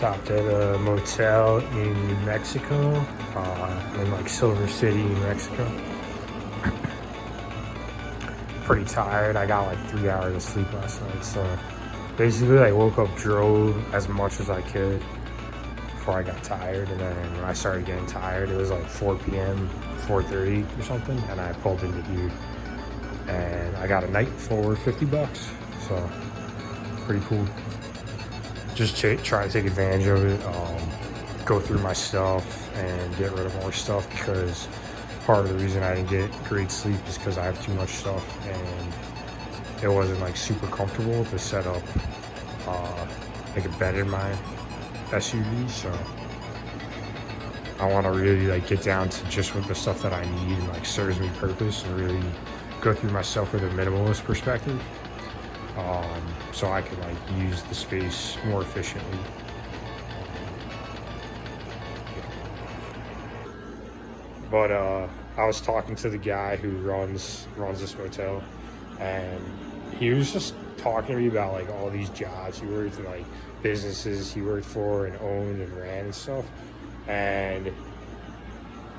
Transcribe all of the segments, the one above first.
stopped at a motel in New Mexico, in like Silver City, New Mexico. Pretty tired. I got like 3 hours of sleep last night, so basically I woke up, drove as much as I could before I got tired, and then when I started getting tired, it was like 4 p.m., 4:30 or something, and I pulled into here, and I got a night for $50, so pretty cool. Just try to take advantage of it, go through my stuff and get rid of more stuff, because part of the reason I didn't get great sleep is because I have too much stuff and it wasn't like super comfortable to set up like a bed in my SUV. So I want to really like get down to just with the stuff that I need and like serves me purpose, and really go through my stuff with a minimalist perspective, so I can like use the space more efficiently. But I was talking to the guy who runs this motel, and he was just talking to me about like all these jobs he worked in, like businesses he worked for and owned and ran and stuff. And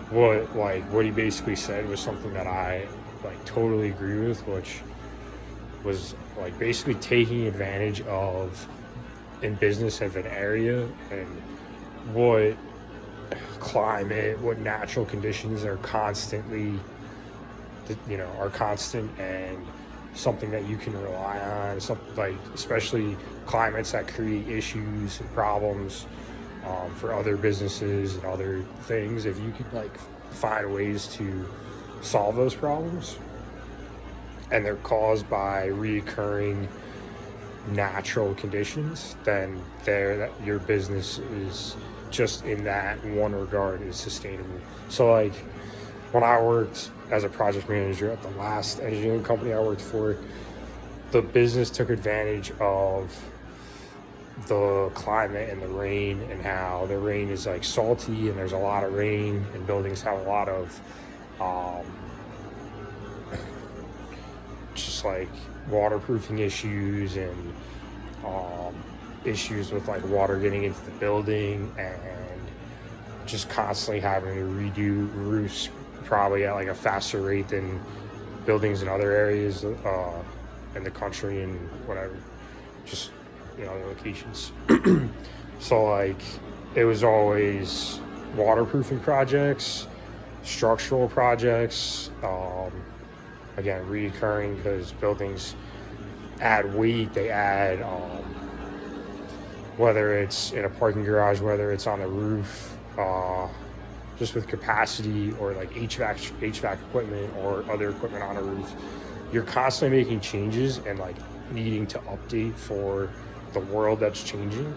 what he basically said was something that I like totally agree with, which was like basically taking advantage of in business of an area and what climate, what natural conditions are constantly, are constant, and something that you can rely on. Something like, especially climates that create issues and problems for other businesses and other things. If you could like find ways to solve those problems, and they're caused by reoccurring natural conditions, then your business is just in that one regard is sustainable. So like when I worked as a project manager at the last engineering company I worked for, the business took advantage of the climate and the rain, and how the rain is like salty and there's a lot of rain, and buildings have a lot of just like waterproofing issues and issues with like water getting into the building, and just constantly having to redo roofs probably at like a faster rate than buildings in other areas in the country and whatever, just other locations. So like it was always waterproofing projects, structural projects, again reoccurring, because buildings add weight, they add whether it's in a parking garage, whether it's on the roof, just with capacity, or like HVAC equipment or other equipment on a roof. You're constantly making changes and like needing to update for the world that's changing.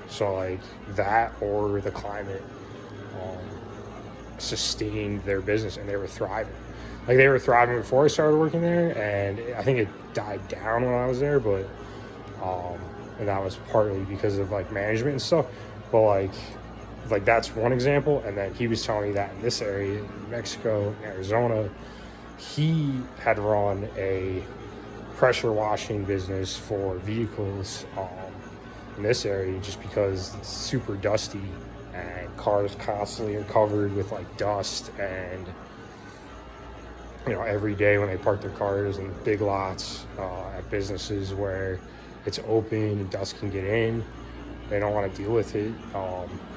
So like that, or the climate, sustained their business, and they were thriving. Like they were thriving before I started working there, and I think it died down when I was there, but and that was partly because of like management and stuff. But like that's one example. And then he was telling me that in this area, in Mexico, Arizona, he had run a pressure washing business for vehicles in this area, just because it's super dusty and cars constantly are covered with like dust, and every day when they park their cars in big lots at businesses where it's open and dust can get in, they don't want to deal with it.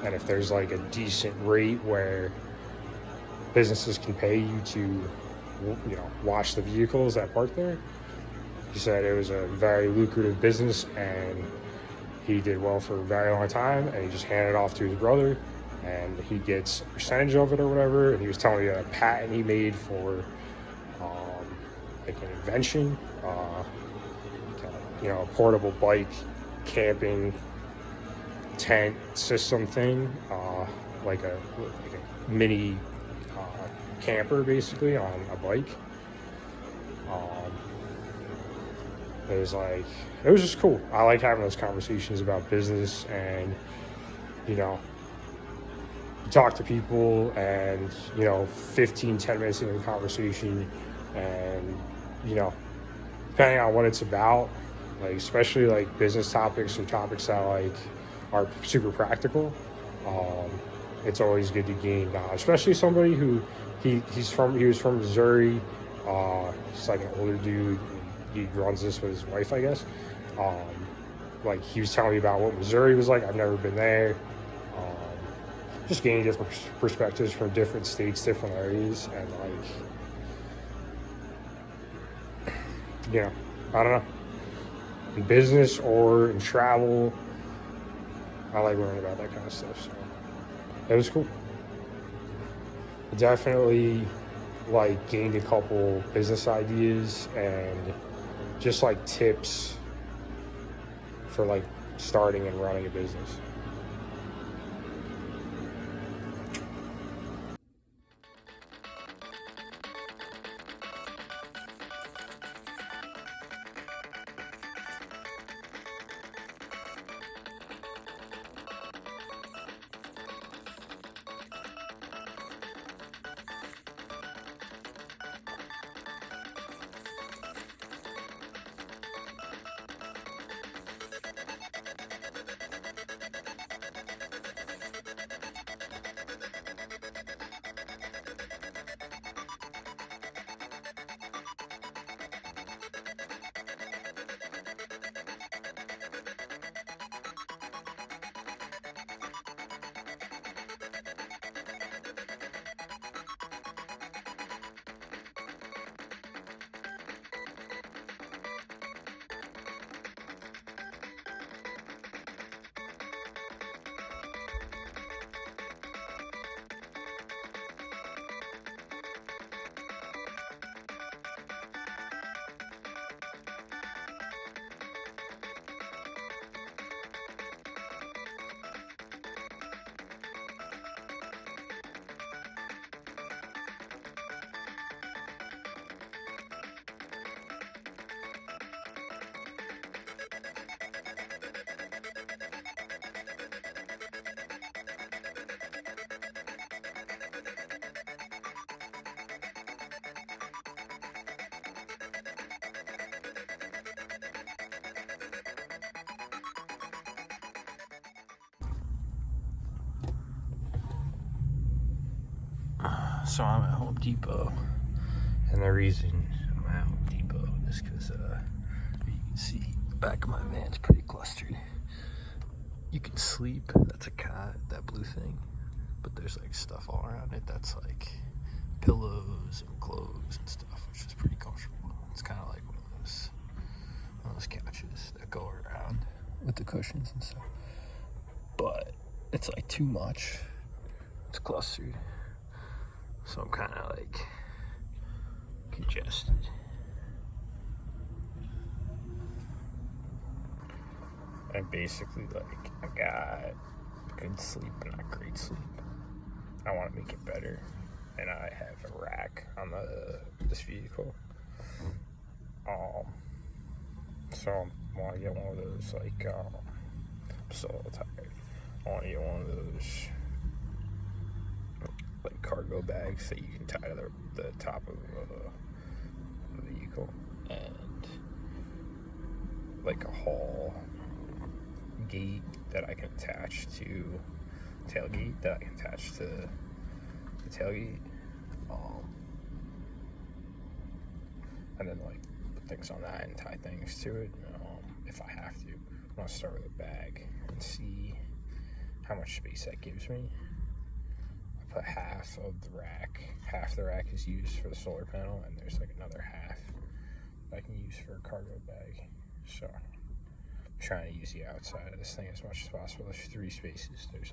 And if there's like a decent rate where businesses can pay you to wash the vehicles that park there, he said it was a very lucrative business, and he did well for a very long time, and he just handed it off to his brother, and he gets a percentage of it or whatever. And he was telling me that a patent he made for like an invention, a portable bike camping tent system thing, like a mini camper basically on a bike. It was just cool. I like having those conversations about business, and you talk to people, and 10 minutes into the conversation, and depending on what it's about, like especially like business topics or topics that like are super practical. Um, it's always good to gain knowledge, especially somebody who he was from Missouri. He's like an older dude. He runs this with his wife, I guess. Um, like he was telling me about what Missouri was like. I've never been there. Just gaining different perspectives from different states, different areas, and I don't know. In business or in travel, I like learning about that kind of stuff. So it was cool. I definitely gained a couple business ideas and just tips for starting and running a business. So I'm at Home Depot, and the reason I'm at Home Depot is because you can see the back of my van's pretty clustered. You can sleep, that's a cot, that blue thing, but there's stuff all around it that's pillows and clothes and stuff, which is pretty comfortable. It's kind of like one of those couches that go around with the cushions and stuff, but it's too much. It's clustered. So I'm kind of congested. And basically I got good sleep and not great sleep. I want to make it better. And I have a rack on this vehicle. So I want to get one of those I'm so tired. I want to get one of those cargo bags that you can tie to the top of the vehicle, and a haul gate that I can attach to tailgate that I can attach to the tailgate, and then put things on that and tie things to it if I have to. I want to start with a bag and see how much space that gives me. Put half of the rack. Half the rack is used for the solar panel, and there's another half that I can use for a cargo bag. So I'm trying to use the outside of this thing as much as possible. There's 3 spaces. There's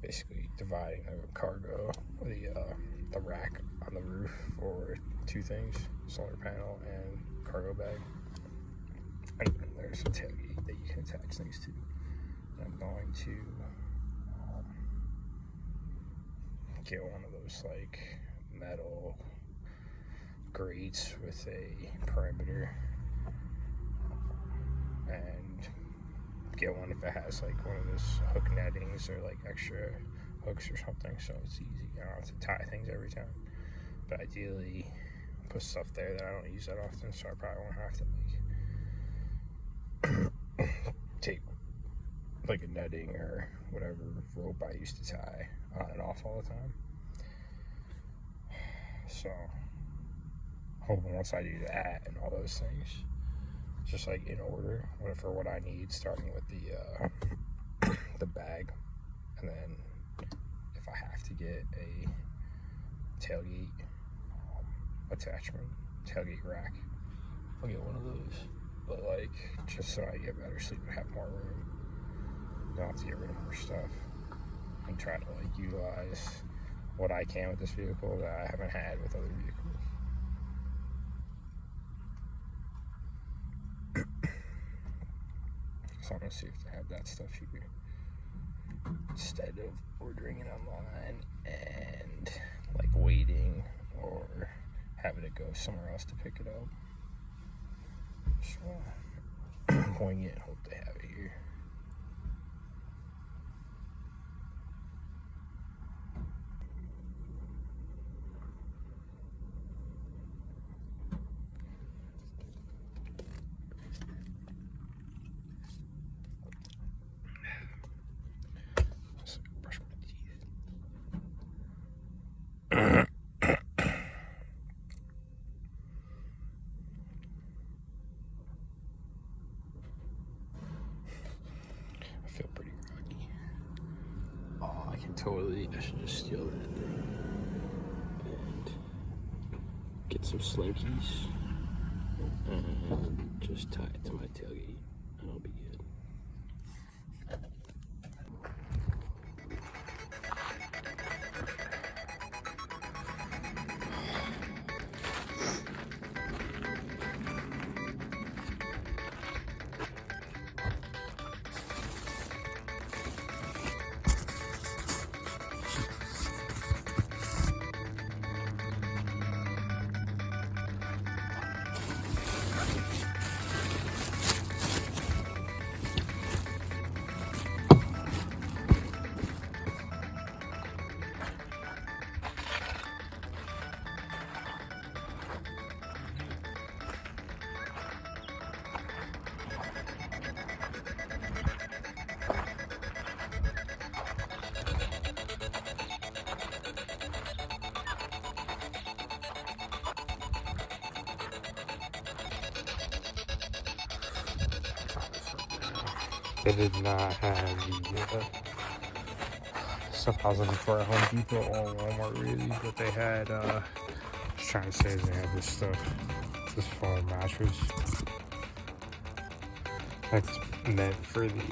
basically dividing the cargo, the rack on the roof for 2 things: solar panel and cargo bag. And then there's a tailgate that you can attach things to. And I'm going to get one of those metal grates with a perimeter, and get one if it has one of those hook nettings or extra hooks or something, so it's easy. I don't have to tie things every time, but ideally put stuff there that I don't use that often, so I probably won't have to take like a netting or whatever rope I used to tie on and off all the time. So hoping once I do that and all those things, just like in order for what I need, starting with the bag, and then if I have to get a tailgate attachment, tailgate rack, I'll get one of those. But like, just so I get better sleep and have more room, don't have to get rid of more stuff, and try to like utilize what I can with this vehicle that I haven't had with other vehicles. So I'm gonna see if they have that stuff here instead of ordering it online and like waiting or having to go somewhere else to pick it up. So wing it and hope they have it here. I feel pretty groggy. Oh, I should just steal that thing and get some slinkies and just tie it to my tailgate and it'll be good. They did not have the stuff I was looking for at Home Depot or Walmart really, but they had, I was trying to say they had this stuff, this foam mattress. That's meant for the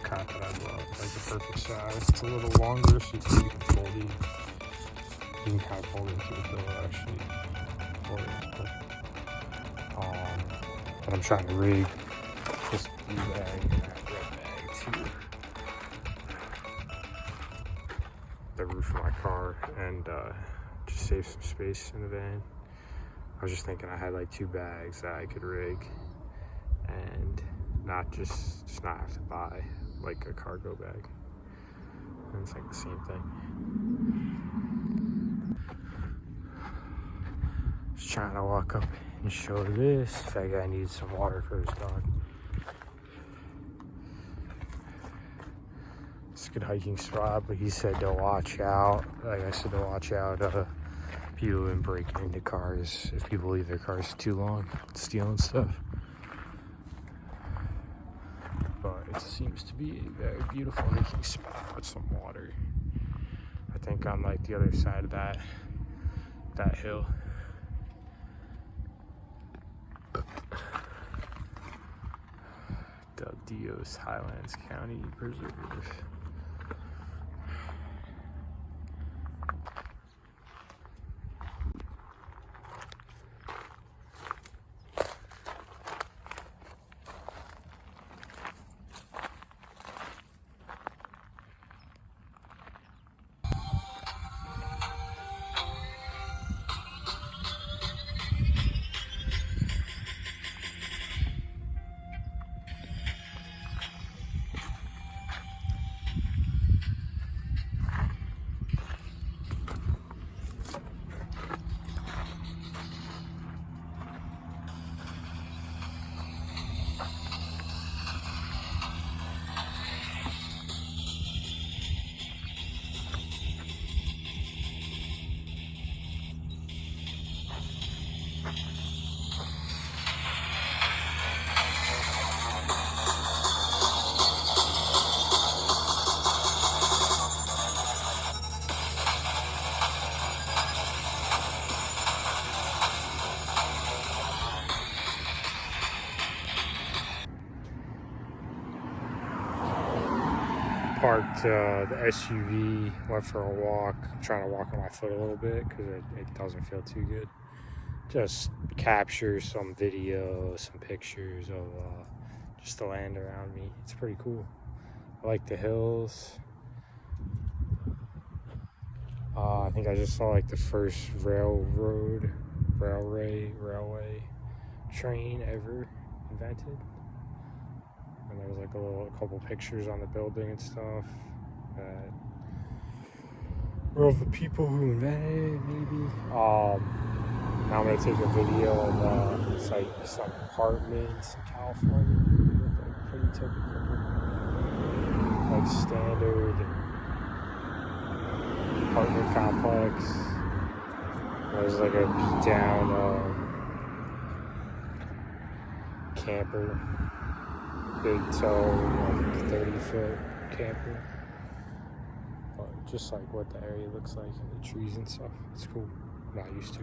cot that I bought, like the perfect size. It's a little longer so you can fold it. You can kind of fold it into the pillow actually. But I'm trying to rig this blue bag and that red bag to the roof of my car and just save some space in the van. I was just thinking I had like 2 bags that I could rig and not have to buy like a cargo bag. And it's like the same thing. Just trying to walk up and show this. That guy needs some water for his dog. It's a good hiking spot, but he said to watch out. Like I said, to watch out people been breaking into cars if people leave their cars too long, stealing stuff. But it seems to be a very beautiful hiking spot with some water. I think on like the other side of that hill. Del Dios Highlands County Preserve. parked the SUV, went for a walk. I'm trying to walk on my foot a little bit because it doesn't feel too good. Just capture some video, some pictures of just the land around me. It's pretty cool. I like the hills. I think I just saw like the first railway train ever invented. And there was like a couple pictures on the building and stuff that were of the people who invented it, maybe. Now I'm gonna take a video of it's like some apartments in California, like pretty typical, like standard apartment complex. There's like a beat down camper, big toe, like 30-foot camper. But just like what the area looks like and the trees and stuff. It's cool. I'm not used to.